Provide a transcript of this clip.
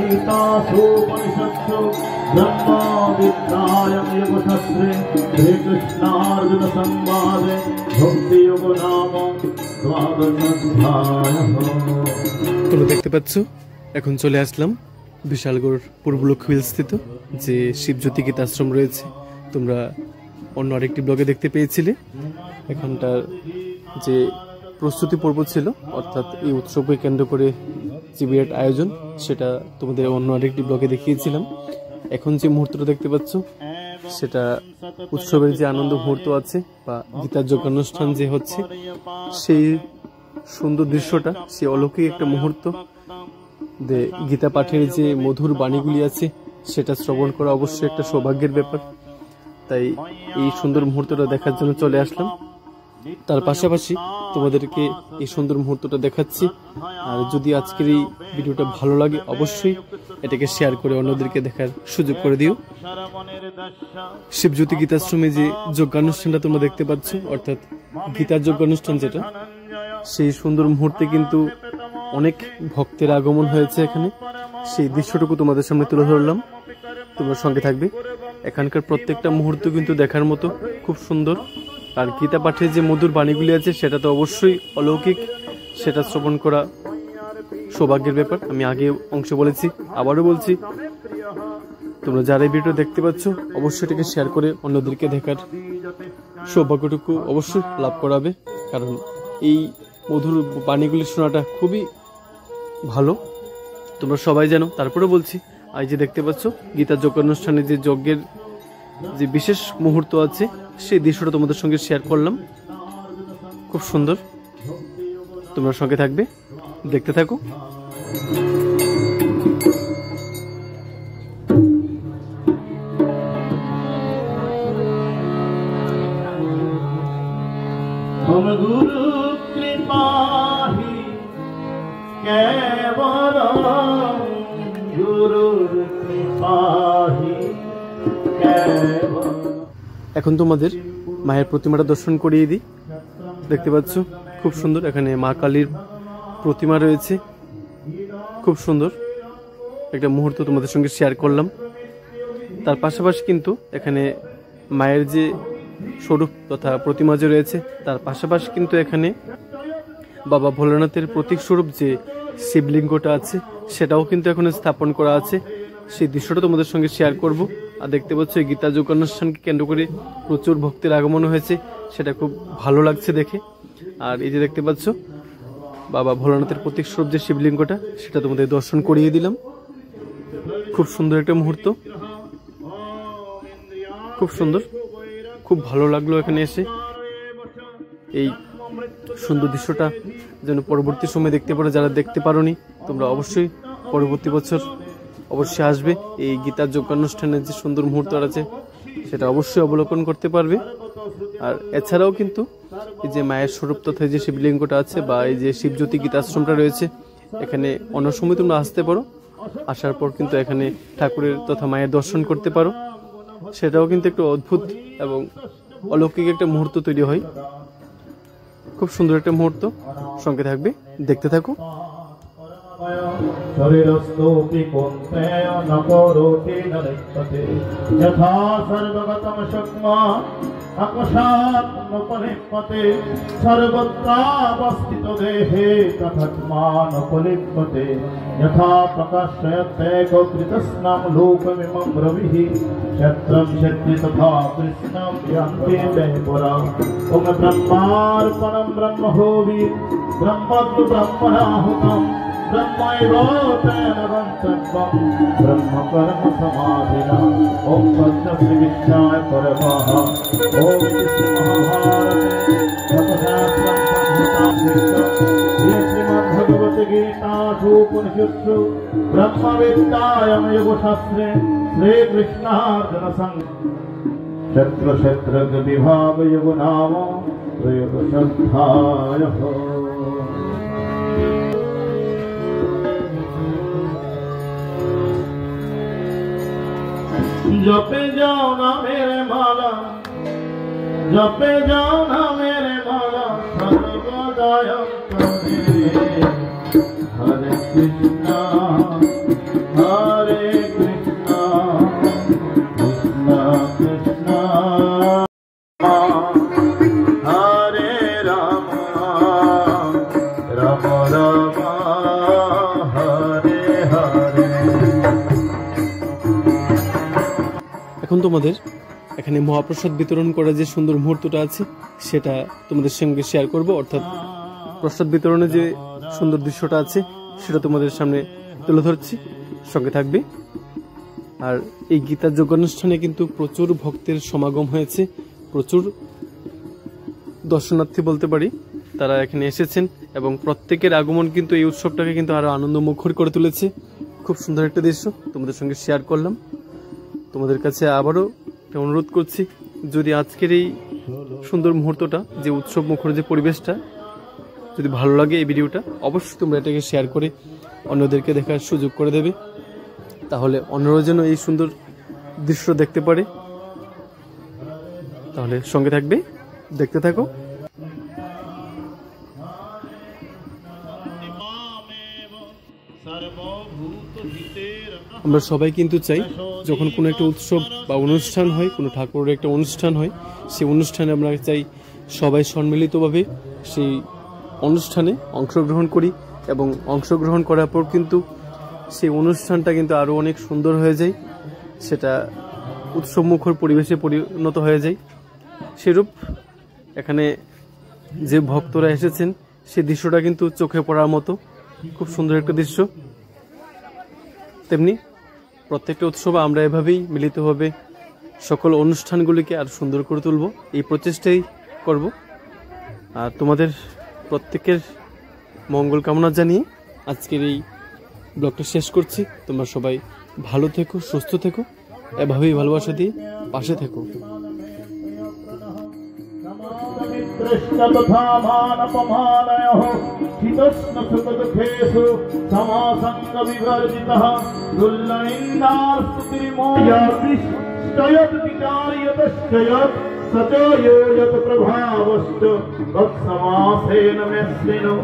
गीतासोपनिषत्सु ब्रह्मविद्यायां योगशास्त्रे श्रीकृष्णार्जुन संवादे भक्ति योग नाम द्वादशाध्यायः। তোমরা দেখতে পাচ্ছ এখন চলে আসলাম বিশালগড় পূর্বলক্ষ্য হিল স্থিত যে শিবজ্যোতি গীতাশ্রম রয়েছে। তোমরা অন্য আরেকটি ব্লগে দেখতে পেয়েছিলে এখানটার যে প্রস্তুতি পর্ব ছিল, অর্থাৎ এই উৎসবকে কেন্দ্র করে যে বিরাট আয়োজন, সেটা তোমাদের অন্য আরেকটি ব্লগে দেখিয়েছিলাম। এখন যে মুহূর্তটা দেখতে পাচ্ছ সেটা উৎসবের যে আনন্দ মুহূর্ত আছে বা গীতার যজ্ঞানুষ্ঠান যে হচ্ছে, সেই সুন্দর দৃশ্যটা, সেই অলৌকিক একটা মুহূর্ত, গীতা পাঠের যে মধুর বাণীগুলি আছে সেটা শ্রবণ করা অবশ্যই একটা সৌভাগ্যের ব্যাপার। তাই এই সুন্দর মুহূর্তটা দেখার জন্য চলে আসলাম। তার পাশাপাশি তোমাদেরকে এই সুন্দর মুহূর্তটা দেখাচ্ছি। আর যদি আজকের এই ভিডিওটা ভালো লাগে অবশ্যই এটাকে শেয়ার করে অন্যদেরকে দেখার সুযোগ করে দিও। শিবজ্যোতি গীতাশ্রমে যে যজ্ঞানুষ্ঠানটা তোমরা দেখতে পাচ্ছ, অর্থাৎ গীতার যজ্ঞানুষ্ঠান যেটা, সেই সুন্দর মুহূর্তে কিন্তু অনেক ভক্তের আগমন হয়েছে এখানে। সেই দৃশ্যটুকু তোমাদের সামনে তুলে ধরলাম, তোমরা সঙ্গে থাকবে। এখানকার প্রত্যেকটা মুহূর্ত কিন্তু দেখার মতো, খুব সুন্দর। আর গীতা পাঠের যে মধুর বাণীগুলি আছে সেটা তো অবশ্যই অলৌকিক, সেটা শ্রবণ করা সৌভাগ্যের ব্যাপার। আমি আগে অংশ বলেছি, আবারও বলছি, তোমরা যারা এই ভিডিও দেখতে পাচ্ছ অবশ্যই এটাকে শেয়ার করে অন্যদেরকে দেখার সৌভাগ্যটুকু অবশ্যই লাভ করাবে। কারণ এই মধুর বাণীগুলি শোনাটা খুবই ভালো, তোমরা সবাই জানো। তারপরে বলছি, আজ যে দেখতে পাচ্ছ গীতার যজ্ঞানুষ্ঠানে যে যজ্ঞের যে বিশেষ মুহূর্ত আছে, সেই দৃশ্যটা তোমাদের সঙ্গে শেয়ার করলাম। খুব সুন্দর, তোমরা সঙ্গে থাকবে, দেখতে থাকো। গুরু কৃপাহি কেবলম, গুরুর কৃপাহি কেবলম। এখন তোমাদের মায়ের প্রতিমাটা দর্শন করিয়ে দিই। দেখতে পাচ্ছ খুব সুন্দর, এখানে মা কালীর প্রতিমা রয়েছে। খুব সুন্দর একটা মুহূর্ত তোমাদের সঙ্গে শেয়ার করলাম। তার পাশাপাশি কিন্তু এখানে মায়ের যে স্বরূপ তথা প্রতিমা যে রয়েছে, তার পাশাপাশি কিন্তু এখানে বাবা ভোলানাথের প্রতীক স্বরূপ যে শিবলিঙ্গটা আছে সেটাও কিন্তু এখানে স্থাপন করা আছে। সেই দৃশ্যটা তোমাদের সঙ্গে শেয়ার করব। আর দেখতে পাচ্ছ এই গীতা যজ্ঞানুষ্ঠানকে কেন্দ্র করে প্রচুর ভক্তের আগমন হয়েছে, সেটা খুব ভালো লাগছে দেখে। আর এই যে দেখতে পাচ্ছ বাবা ভোলানাথের প্রতীক স্বরূপ যে শিবলিঙ্গটা, সেটা তোমাদের দর্শন করিয়ে দিলাম। খুব সুন্দর একটা মুহূর্ত, খুব সুন্দর, খুব ভালো লাগলো এখানে এসে। এই সুন্দর দৃশ্যটা যেন পরবর্তী সময় দেখতে পারো। যারা দেখতে পারোনি তোমরা অবশ্যই পরবর্তী বছর অবশ্যই আসবে, এই গীতার যজ্ঞানুষ্ঠানের যে সুন্দর মুহূর্ত আছে সেটা অবশ্যই অবলোকন করতে পারবে। আর এছাড়াও কিন্তু এই যে মায়ের স্বরূপ তথা যে শিবলিঙ্গটা আছে বা এই যে শিবজ্যোতি গীতাশ্রমটা রয়েছে, এখানে অন্য সময় তোমরা আসতে পারো। আসার পর কিন্তু এখানে ঠাকুরের তথা মায়ের দর্শন করতে পারো, সেটাও কিন্তু একটু অদ্ভুত এবং অলৌকিক একটা মুহূর্ত তৈরি হয়। খুব সুন্দর একটা মুহূর্ত, সঙ্গে থাকবে, দেখতে থাকো। শরীরস্থোপি কোন্তেয় ন কरोति ন লিপ্যতে যথা সর্বগতম শক্মা আকশাৎ নোপলিপ্যতে সর্বত্রাবস্থিত দেহে তথাত্মা নোপলিপ্যতে যথা প্রকাশয়তে গৌকৃতস্নাম লোকমিমং রবিঃ ক্ষেত্রম ক্ষেত্রে তথা কৃষ্ণম য়ান্তি দেহপুরা। ওম ব্রহ্মার্পণম ব্রহ্মহোমি ব্রহ্মজ্ঞ ব্রহ্মণাহুতম ब्रह्मैव तेन गन्तव्यं ब्रह्म कर्म समाधिना। ओम तत्सत् विष्णाय परमः। ओम श्री महाभारते तत्शास्त्रं संहितां श्रीमद्भगवद् गीतासु उपनिषत्सु ब्रह्मविद्यायां योगशास्त्रे श्रीकृष्णार्जुन शत्रु विभाग योग नाम त्रयोदशाध्यायः। जपे जाओ ना मेरे माला, जपे जाओ ना मेरे माला, Hare Krishna, Hare Krishna, Krishna Krishna, Hare Rama, Rama Rama, Hare Hare. এখন তোমাদের এখানে মহাপ্রসাদ বিতরণ করার যে সুন্দর মুহূর্তটা আছে সেটা তোমাদের সঙ্গে শেয়ার করব, অর্থাৎ প্রসাদ বিতরণের যে সুন্দর দৃশ্যটা আছে সেটা তোমাদের সামনে তুলে ধরছি, সঙ্গে থাকবে। আর এই গীতার যোগানুষ্ঠানে কিন্তু প্রচুর ভক্তের সমাগম হয়েছে, প্রচুর দর্শনার্থী বলতে পারি তারা এখানে এসেছেন, এবং প্রত্যেকের আগমন কিন্তু এই উৎসবটাকে কিন্তু আরো আনন্দমুখর করে তুলেছে। খুব সুন্দর একটা দৃশ্য তোমাদের সঙ্গে শেয়ার করলাম। তোমাদের কাছে আবারও একটা অনুরোধ করছি, যদি আজকের এই সুন্দর মুহূর্তটা, যে উৎসব মুখর যে পরিবেশটা যদি ভালো লাগে এই ভিডিওটা, অবশ্যই তোমরা এটাকে শেয়ার করে অন্যদেরকে দেখার সুযোগ করে দেবে, তাহলে অন্যরা যেন এই সুন্দর দৃশ্য দেখতে পারে। তাহলে সঙ্গে থাকবে, দেখতে থাকো। আমরা সবাই কিন্তু চাই যখন কোনো একটা উৎসব বা অনুষ্ঠান হয়, কোনো ঠাকুরের একটা অনুষ্ঠান হয়, সেই অনুষ্ঠানে আমরা চাই সবাই সম্মিলিতভাবে সেই অনুষ্ঠানে অংশগ্রহণ করি, এবং অংশগ্রহণ করার পর কিন্তু সেই অনুষ্ঠানটা কিন্তু আরও অনেক সুন্দর হয়ে যায়, সেটা উৎসবমুখর পরিবেশে পরিণত হয়ে যায়। সেরূপ এখানে যে ভক্তরা এসেছেন সেই দৃশ্যটা কিন্তু চোখে পড়ার মতো, খুব সুন্দর একটা দৃশ্য। তেমনি প্রত্যেকটা উৎসবে আমরা এভাবেই মিলিতভাবে সকল অনুষ্ঠানগুলিকে আর সুন্দর করে তুলব, এই প্রচেষ্টাই করব। আর তোমাদের প্রত্যেকের মঙ্গল কামনা জানিয়ে আজকের এই ব্লগটা শেষ করছি। তোমরা সবাই ভালো থেকো, সুস্থ থেকো, এভাবেই ভালোবাসা দিয়ে পাশে থেকো। कृष्ण तथा मानपमानयोः शीतोष्ण सुखदुःखेषु समासङ्ग विवर्जितः तुल्यनिन्दास्तुतिर्मोयातिष्ठयत् विचार्यतश्च यत् स च यो यत् प्रभावश्च तत्समासेन मे शृणु।